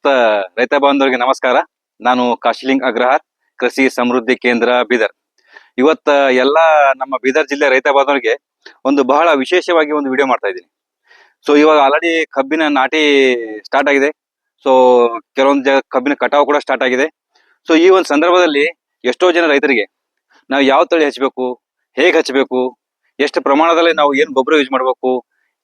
ಸಮಸ್ತ ರೈತ ಬಾಂಧವರಿಗೆ ನಮಸ್ಕಾರ. ನಾನು ಕಾಶಿಲಿಂಗ್ ಅಗ್ರಹಾರ್, ಕೃಷಿ ಸಮೃದ್ಧಿ ಕೇಂದ್ರ ಬೀದರ್. ಇವತ್ತ ಎಲ್ಲ ನಮ್ಮ ಬೀದರ್ ಜಿಲ್ಲೆ ರೈತ ಬಾಂಧವರಿಗೆ ಒಂದು ಬಹಳ ವಿಶೇಷವಾಗಿ ಒಂದು ವಿಡಿಯೋ ಮಾಡ್ತಾ ಇದ್ದೀನಿ. ಸೊ ಇವಾಗ ಆಲ್ರೆಡಿ ಕಬ್ಬಿನ ನಾಟಿ ಸ್ಟಾರ್ಟ್ ಆಗಿದೆ. ಸೊ ಕೆಲವೊಂದು ಕಬ್ಬಿನ ಕಟಾವು ಕೂಡ ಸ್ಟಾರ್ಟ್ ಆಗಿದೆ. ಸೊ ಈ ಒಂದು ಸಂದರ್ಭದಲ್ಲಿ ಎಷ್ಟೋ ಜನ ರೈತರಿಗೆ ನಾವು ಯಾವ ತಳಿ ಹಚ್ಚಬೇಕು, ಹೇಗೆ ಹಚ್ಚಬೇಕು, ಎಷ್ಟು ಪ್ರಮಾಣದಲ್ಲಿ ನಾವು ಏನು ಗೊಬ್ಬರ ಯೂಸ್ ಮಾಡಬೇಕು,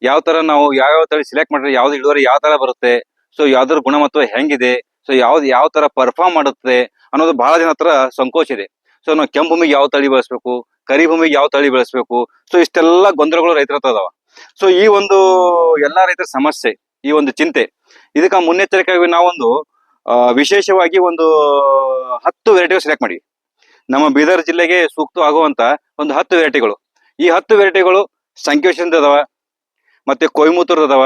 ಯಾವ ತರ ನಾವು ಯಾವ ತಳಿ ಸಿಲೆಕ್ಟ್ ಮಾಡಿದ್ರೆ ಯಾವ್ದು ಇಳುವರಿ ಯಾವ ತರ ಬರುತ್ತೆ, ಸೊ ಯಾವ್ದ್ರ ಗುಣಮಟ್ಟ ಹೆಂಗಿದೆ, ಸೊ ಯಾವ ತರ ಪರ್ಫಾರ್ಮ್ ಮಾಡುತ್ತೆ ಅನ್ನೋದು ಬಹಳ ಜನ ಹತ್ರ ಸಂಕೋಚ ಇದೆ. ಸೊ ನಾವು ಕೆಂಪು ಭೂಮಿಗೆ ಯಾವ ತಳಿ ಬೆಳೆಸ್ಬೇಕು, ಕರಿ ಭೂಮಿಗೆ ಯಾವ ತಳಿ ಬೆಳೆಸ್ಬೇಕು, ಸೊ ಇಷ್ಟೆಲ್ಲ ಗೊಂದಲಗಳು ರೈತರ ಹತ್ರ ಅದಾವ. ಸೊ ಈ ಒಂದು ಎಲ್ಲಾ ರೈತರ ಸಮಸ್ಯೆ, ಈ ಒಂದು ಚಿಂತೆ, ಇದಕ್ಕ ಮುನ್ನೆಚ್ಚರಿಕೆಯಾಗಿ ನಾವೊಂದು ವಿಶೇಷವಾಗಿ ಒಂದು 10 ವೆರೈಟಿಗಳು ಸೆಲೆಕ್ಟ್ ಮಾಡಿ ನಮ್ಮ ಬೀದರ್ ಜಿಲ್ಲೆಗೆ ಸೂಕ್ತವಾಗುವಂತ ಒಂದು 10 ವೆರೈಟಿಗಳು. ಈ 10 ವೆರೈಟಿಗಳು ಸಂಕೇಶ್ವರದ ಅದಾವ, ಮತ್ತೆ ಕೊಯಮತ್ತೂರ್ದ ಅದಾವ,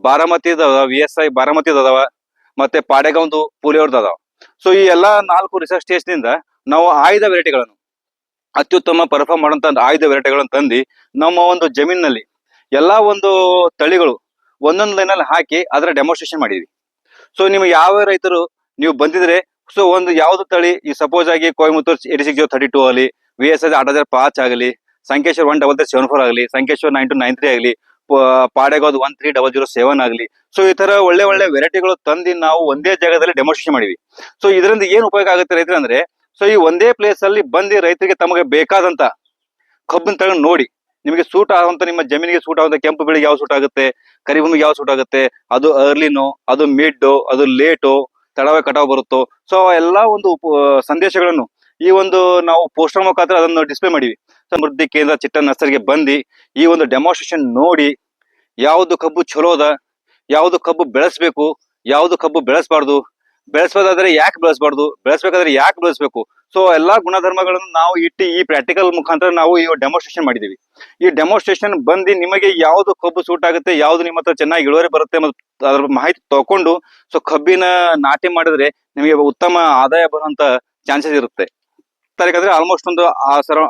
ಬಾರಾಮತಿ VSI ಬಾರಾಮತಿ ಅದಾವ, ಮತ್ತೆ ಪಾಡೆಗಾಂವ್ದು ಪುಲಿಯವ್ರದ್ದು ಅದಾವ. ಸೊ ಈ ಎಲ್ಲಾ 4 ರಿಸರ್ಚ್ ಸ್ಟೇಷನ್ ನಿಂದ ನಾವು ಆಯ್ದ ವೆರೈಟಿಗಳನ್ನು, ಅತ್ಯುತ್ತಮ ಪರ್ಫಾರ್ಮ್ ಮಾಡುವಂತ ಆಯ್ದ ವೆರೈಟಿಗಳನ್ನು ತಂದು ನಮ್ಮ ಒಂದು ಜಮೀನಿನಲ್ಲಿ ಎಲ್ಲಾ ಒಂದು ತಳಿಗಳು ಒಂದೊಂದು ಲೈನಲ್ಲಿ ಹಾಕಿ ಅದರ ಡೆಮೋನ್ಸ್ಟ್ರೇಷನ್ ಮಾಡಿದ್ವಿ. ಸೊ ನಿಮ್ಗೆ ಯಾವ ರೈತರು ನೀವು ಬಂದಿದ್ರೆ, ಸೊ ಒಂದು ಯಾವ್ದು ತಳಿ, ಈ ಸಪೋಸ್ ಆಗಿ ಕೊಯಮತ್ತೂರ್ 86032 ಆಗಲಿ, VSI 8005 ಆಗಲಿ, ಸಂಕೇಶ್ವರ್ 13374 ಆಗಲಿ, ಸಂಕೇಶ್ವರ್ 9293 ಆಗಲಿ, ಪಾಡೆಗಾಂವ್ 13007 ಆಗಲಿ, ಸೊ ಈ ತರ ಒಳ್ಳೆ ಒಳ್ಳೆ ವೆರೈಟಿಗಳು ತಂದು ನಾವು ಒಂದೇ ಜಾಗದಲ್ಲಿ ಡೆಮೋನ್ಸ್ಟ್ರೇಷನ್ ಮಾಡಿವಿ. ಸೊ ಇದರಿಂದ ಏನ್ ಉಪಯೋಗ ಆಗುತ್ತೆ ರೈತರು ಅಂದ್ರೆ, ಸೊ ಈ ಒಂದೇ ಪ್ಲೇಸ್ ಅಲ್ಲಿ ಬಂದು ರೈತರಿಗೆ ತಮಗೆ ಬೇಕಾದಂತ ಕಬ್ಬಿನ ತಳಿ ನೋಡಿ, ನಿಮಗೆ ಸೂಟ್ ಆಗುವಂತ, ನಿಮ್ಮ ಜಮೀನಿಗೆ ಸೂಟ್ ಆಗುವಂತ ಕೆಂಪು ಬೆಳೆಗೆ ಯಾವ ಸೂಟ್ ಆಗುತ್ತೆ, ಕರಿ ಭೂಮಿಗೆ ಯಾವ ಸೂಟ್ ಆಗುತ್ತೆ, ಅದು ಅರ್ಲಿನೋ, ಅದು ಮಿಡ್, ಅದು ಲೇಟೋ, ತಡವಾಗಿ ಕಟಾವು ಬರುತ್ತೋ, ಸೊ ಎಲ್ಲಾ ಒಂದು ಸಂದೇಶಗಳನ್ನು ಈ ಒಂದು ನಾವು ಪೋಸ್ಟರ್ ಮುಖಾಂತರ ಅದನ್ನು ಡಿಸ್ಪ್ಲೇ ಮಾಡಿವಿ. ಸಮೃದ್ಧಿ ಕೇಂದ್ರ ಚಿಟ್ಟನ್ ನರ್ಸರಿಗೆ ಬಂದು ಈ ಒಂದು ಡೆಮೋನ್ಸ್ಟ್ರೇಷನ್ ನೋಡಿ ಯಾವ್ದು ಕಬ್ಬು ಚಲೋ ಅದ, ಯಾವ್ದು ಕಬ್ಬು ಬೆಳೆಸ್ಬೇಕು, ಯಾವ್ದು ಕಬ್ಬು ಬೆಳೆಸಬಾರ್ದಾದ್ರೆ ಯಾಕೆ ಬೆಳೆಸಬಾರ್ದು, ಬೆಳೆಸ್ಬೇಕಾದ್ರೆ ಯಾಕೆ ಬೆಳೆಸ್ಬೇಕು, ಸೊ ಎಲ್ಲಾ ಗುಣಧರ್ಮಗಳನ್ನು ನಾವು ಇಟ್ಟು ಈ ಪ್ರಾಕ್ಟಿಕಲ್ ಮುಖಾಂತರ ನಾವು ಈ ಡೆಮೋನ್ಸ್ಟ್ರೇಷನ್ ಮಾಡಿದೀವಿ. ಈ ಡೆಮೋನ್ಸ್ಟ್ರೇಷನ್ ಬಂದು ನಿಮಗೆ ಯಾವ್ದು ಕಬ್ಬು ಸೂಟ್ ಆಗುತ್ತೆ, ಯಾವ್ದು ನಿಮ್ಮ ಹತ್ರ ಚೆನ್ನಾಗಿ ಇಳುವರಿ ಬರುತ್ತೆ ಮತ್ತು ಅದ್ರ ಮಾಹಿತಿ ತಕೊಂಡು ಸೊ ಕಬ್ಬಿನ ನಾಟಿ ಮಾಡಿದ್ರೆ ನಿಮಗೆ ಉತ್ತಮ ಆದಾಯ ಬರುವಂತ ಚಾನ್ಸಸ್ ಇರುತ್ತೆ. ಯಾಕಂದ್ರೆ ಆಲ್ಮೋಸ್ಟ್ ಒಂದು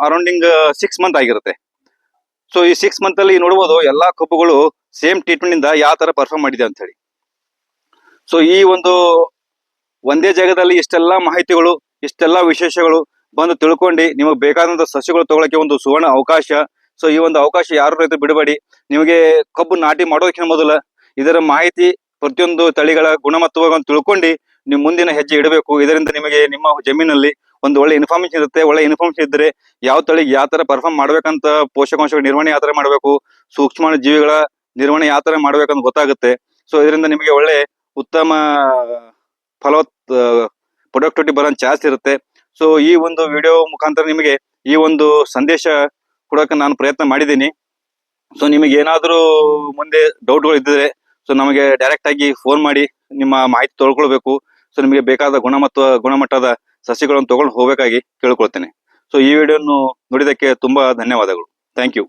ಅರೌಂಡಿಂಗ್ 6 ಮಂತ್ ಆಗಿರುತ್ತೆ. ಸೊ ಈ 6 ಮಂತ್ ಅಲ್ಲಿ ನೋಡಬಹುದು ಎಲ್ಲಾ ಕಬ್ಬುಗಳು ಸೇಮ್ ಟ್ರೀಟ್ಮೆಂಟ್ ಇಂದ ಯಾವ ತರ ಪರ್ಫಾರ್ಮ್ ಮಾಡಿದೆ ಅಂತ ಹೇಳಿ. ಸೊ ಈ ಒಂದು ಒಂದೇ ಜಾಗದಲ್ಲಿ ಇಷ್ಟೆಲ್ಲಾ ಮಾಹಿತಿಗಳು, ಇಷ್ಟೆಲ್ಲಾ ವಿಶೇಷಗಳು ಬಂದು ತಿಳ್ಕೊಂಡು ನಿಮಗೆ ಬೇಕಾದಂತ ಸಸ್ಯಗಳು ತಗೊಳಕ್ಕೆ ಒಂದು ಸುವರ್ಣ ಅವಕಾಶ. ಸೊ ಈ ಒಂದು ಅವಕಾಶ ಯಾರು ರೈತರು ಬಿಡಬೇಡಿ. ನಿಮಗೆ ಕಬ್ಬು ನಾಟಿ ಮಾಡೋದಕ್ಕಿಂತ ಮೊದಲ ಇದರ ಮಾಹಿತಿ, ಪ್ರತಿಯೊಂದು ತಳಿಗಳ ಗುಣಮಟ್ಟವನ್ನು ತಿಳ್ಕೊಂಡು ನೀವು ಮುಂದಿನ ಹೆಜ್ಜೆ ಇಡಬೇಕು. ಇದರಿಂದ ನಿಮಗೆ ನಿಮ್ಮ ಜಮೀನಲ್ಲಿ ಒಂದು ಒಳ್ಳೆ ಇನ್ಫಾರ್ಮೇಶನ್ ಇರುತ್ತೆ. ಒಳ್ಳೆ ಇನ್ಫಾರ್ಮೇಶನ್ ಇದ್ರೆ ಯಾವ ತಳಿಗೆ ಯಾವ ತರ ಪರ್ಫಾರ್ಮ್ ಮಾಡ್ಬೇಕಂತ, ಪೋಷಕಾಂಶಗಳ ನಿರ್ವಹಣೆ ಯಾವ ತರ ಮಾಡಬೇಕು, ಸೂಕ್ಷ್ಮ ಜೀವಿಗಳ ನಿರ್ವಹಣೆ ಯಾವ ತರ ಮಾಡ್ಬೇಕಂತ ಗೊತ್ತಾಗುತ್ತೆ. ಸೊ ಇದರಿಂದ ನಿಮಗೆ ಒಳ್ಳೆ ಉತ್ತಮ ಫಲವತ್ ಪ್ರೊಡಕ್ಟಿವಿಟಿ ಬರೋ ಚಾನ್ಸ್ ಇರುತ್ತೆ. ಸೊ ಈ ಒಂದು ವಿಡಿಯೋ ಮುಖಾಂತರ ನಿಮಗೆ ಈ ಒಂದು ಸಂದೇಶ ಕೊಡೋಕೆ ನಾನು ಪ್ರಯತ್ನ ಮಾಡಿದ್ದೀನಿ. ಸೊ ನಿಮಗೆ ಏನಾದರೂ ಮುಂದೆ ಡೌಟ್ಗಳು ಇದ್ದರೆ ಸೊ ನಮಗೆ ಡೈರೆಕ್ಟ್ ಆಗಿ ಫೋನ್ ಮಾಡಿ ನಿಮ್ಮ ಮಾಹಿತಿ ತೊಳ್ಕೊಳ್ಬೇಕು. ಸೊ ನಿಮಗೆ ಬೇಕಾದ ಗುಣಮಟ್ಟದ ಸಸಿಗಳನ್ನು ತಗೊಂಡು ಹೋಗಬೇಕಾಗಿ ಕೇಳ್ಕೊಳ್ತೇನೆ. ಸೊ ಈ ವಿಡಿಯೋನು ನೋಡಿದಕ್ಕೆ ತುಂಬಾ ಧನ್ಯವಾದಗಳು. Thank you.